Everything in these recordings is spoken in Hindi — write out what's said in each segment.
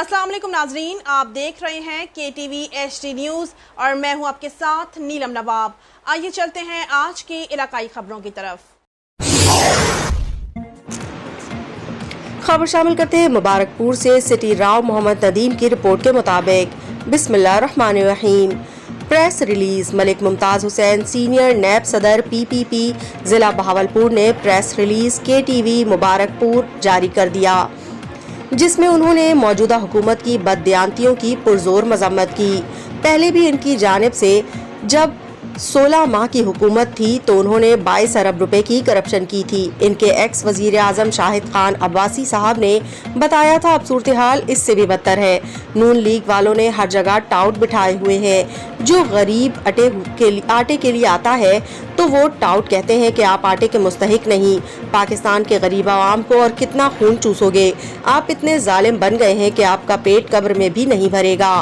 अस्सलाम वालेकुम नाजरीन, आप देख रहे हैं KTV HD न्यूज़ और मैं हूं आपके साथ नीलम नवाब। आइए चलते हैं आज की इलाकाई खबरों की तरफ। खबर शामिल करते हैं मुबारकपुर से सिटी राव मोहम्मद नदीम की रिपोर्ट के मुताबिक बिस्मिल्लाहिर्रहमानिर्रहीम। Press release. Malik Mumtaz Hussain senior नैब सदर PPP जिला बहावलपुर ने प्रेस रिलीज KTV मुबारकपुर जारी कर दिया, जिसमें उन्होंने मौजूदा हुकूमत की बददियानतियों की पुरजोर मजम्मत की। पहले भी इनकी जानिब से जब 16 माह की हुकूमत थी तो उन्होंने 22 अरब रुपए की करप्शन की थी। इनके एक्स वजीर आजम शाहिद खान अब्बासी साहब ने बताया था अब सूरत हाल इससे भी बदतर है। नून लीग वालों ने हर जगह टाउट बिठाए हुए हैं। जो गरीब आटे के लिए आता है तो वो टाउट कहते हैं कि आप आटे के मुस्तहिक नहीं। पाकिस्तान के गरीब आवाम को और कितना खून चूसोगे। आप इतने जालिम बन गए हैं कि आपका पेट कब्र में भी नहीं भरेगा।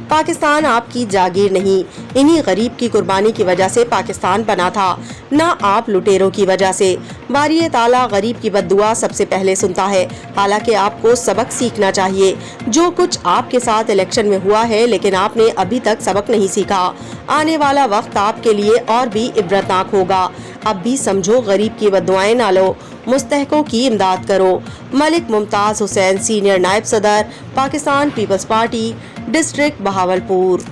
पाकिस्तान आपकी जागीर नहीं, इन्हीं गरीब की कुर्बानी की वजह से पाकिस्तान बना था, न आप लुटेरों की वजह से। बारी ताला गरीब की बद्दुआ सबसे पहले सुनता है। हालांकि आपको सबक सीखना चाहिए। जो कुछ आपके साथ इलेक्शन में हुआ है, लेकिन आपने अभी तक सबक नहीं सीखा। आने वाला वक्त आपके लिए और भी इबरतनाक होगा। अब भी समझो, गरीब की बद्दुआएं ना लो, मुस्तहकों की इमदाद करो। मलिक मुमताज हुसैन सीनियर नायब सदर, पाकिस्तान पीपल्स पार्टी, डिस्ट्रिक्ट बहावलपुर।